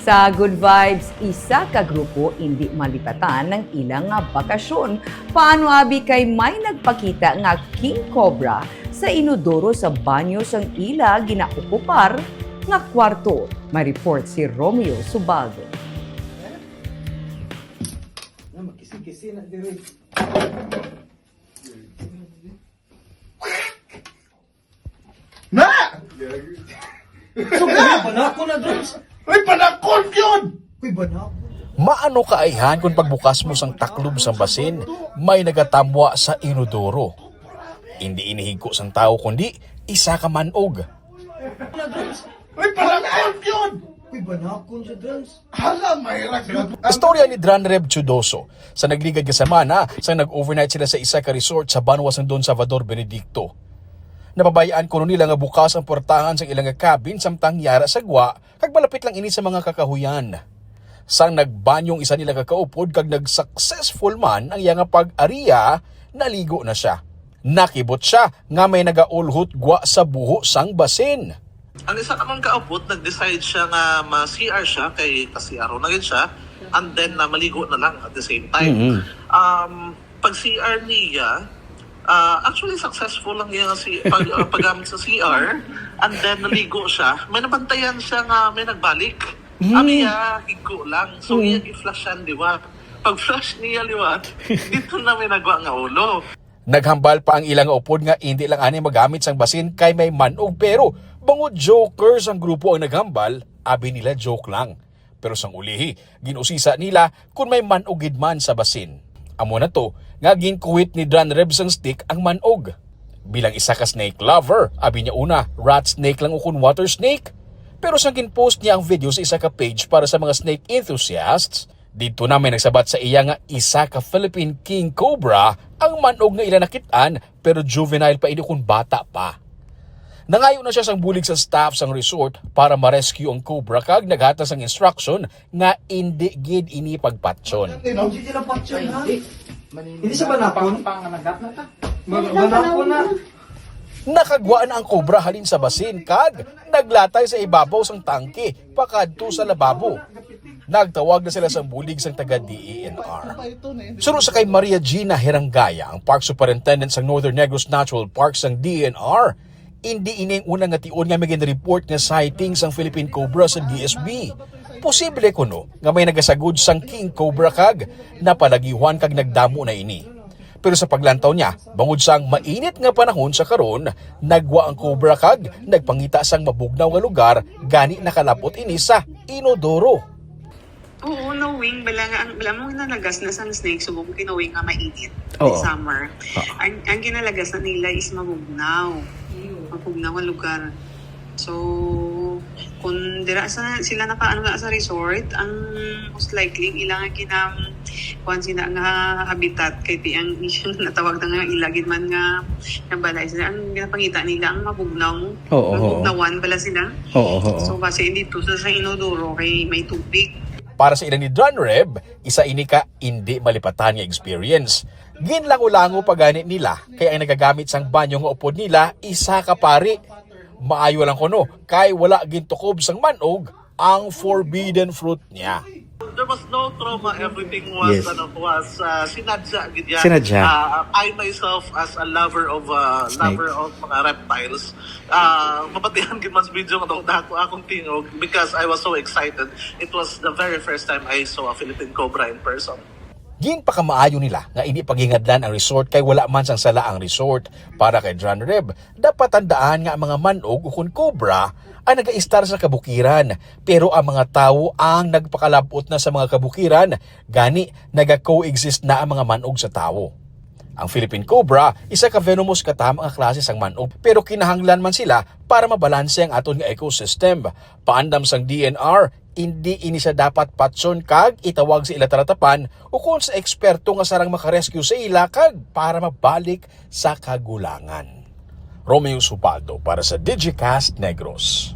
Sa Good Vibes, isa ka grupo hindi malipatan ng ilang nga bakasyon. Paano abi kay may nagpakita nga king cobra sa inodoro sa banyo sang ila ginaokupar nga kwarto. May report si Romeo Subaldo. Kisi-kisi na diri. Na! Suga! Panako na drums! Uy, panakon yun! Uy, banako. Maano kaayhan kung pagbukas mo sang taklob sang basin, may nagatamwa sa inodoro. Hindi inihigko sang tao kundi isa ka manog. Uy, panakon yun! Uy, banakon siya drums. Hala, may ragat. Istorya ni Dranreb Chudoso sa nagligad ka semana sa nag-overnight sila sa isa ka resort sa Banwa sang Don Salvador, Benedicto. Napabayaan ko nila nga bukas ang portahan sa ilang cabin samtang yara sa gwa kag malapit lang ini sa mga kakahuyan. Sang nagbanyong isa nila kakaupod kag nag-successful man ang iya nga pag-ariya, naligo na siya. Nakibot siya nga may nagaulhot gwa sa buho sang basin. Ang isa namang kaupot, nag-decide siya nga ma-CR siya kay kasi-araw na siya and then maligo na lang at the same time. Pag-CR niya, actually successful lang yung paggamit sa CR and then naligo siya. May nabantayan siya nga may nagbalik. Abi higko lang. So iya i-flash siya liwat. Pag-flash niya liwat, dito na may nagwa nga ulo. Naghambal pa ang ilang upod nga hindi lang ani magamit sang basin kay may manog pero bangod jokers ang grupo ang naghambal, abi nila joke lang. Pero sang ulihi, ginusisa nila kung may manogid man sa basin. Amo na to, nga ginkuwit ni Dranreb sang stick ang manog. Bilang isa ka snake lover, abi niya una, rat snake lang ukon water snake. Pero sang ginpost niya ang video sa isa ka page para sa mga snake enthusiasts, dito na may nagsabat sa iya nga isa ka Philippine King Cobra ang manog nga ila nakitaan pero juvenile pa ini kung bata pa. Nangayo na siya sang bulig sa staff sang resort para ma-rescue ang cobra kag naghatas ang instruction nga hindi gid ini pagpatson. Hindi sila patyon, ha? Hindi siya banakon? Banakon na. Nakagwaan ang cobra halin sa basin kag naglatay sa ibabaw sang tangke pakadto sa lababo. Nagtawag na sila sa bulig sang taga DENR. Suro sa kay Maria Gina Herangaya, ang Park Superintendent sa Northern Negros Natural Park sang DENR, hindi ining unang nga tion nga may report nga sightings ang Philippine Cobra sa DSB. Posible kuno nga may nagasagod sang King Cobra kag napalagiwan kag nagdamo na ini. Pero sa paglantaw niya, bangod sang mainit nga panahon sa karon, nagwa ang cobra kag nagpangita sang mabugnaw nga lugar gani nakalapot ini sa inodoro. Oo, knowing, bala mo ginalagas na sa snake, subong kinawing nga mainit. Oo. Summer. Ang ginalagas na nila is mabugnaw. Mabugnaw ang lugar. So, kung dira sila nakaano nga sa resort, ang most likely ilang kuan sila nga habitat kay tiyang natawag na nga ilagid man nga nabalay sila ang ginapangita nila ang mabugnaw. Mabugnawan bala sila. So base dito sa inodoro kay may tubig. Para sa ilan ni Dranreb, isa ini ka hindi malipatan nga experience. Ginlango-lango pagani nila kaya ang nagagamit sang banyo nga upod nila isa ka pari. Maayo lang kuno kay wala gintukob sang manog ang forbidden fruit niya. There was no trauma, everything was sinadya gid yan. Sinadya. I myself as a lover of mga reptiles, mapatihan gid man sa video nga dako akong tingog because I was so excited. It was the very first time I saw a Philippine Cobra in person. Ginpakamaayo nila nga hindi paghingadlan ang resort kay wala man sang sala ang resort. Para kay Dranreb, dapat tandaan nga ang mga manog o kung cobra ay nag-aistar sa kabukiran. Pero ang mga tao ang nagpakalabot na sa mga kabukiran, gani nag-coexist na ang mga manog sa tao. Ang Philippine Cobra, isa ka venomous katam ang klase sang manog pero kinahanglan man sila para mabalanse ang aton nga ecosystem. Paandam sang DNR, hindi ini siya dapat patson kag itawag sa ila taratapan o kung sa eksperto nga sarang makarescue sa ila kag para mabalik sa kagulangan. Romeo Subaldo para sa Digicast Negros.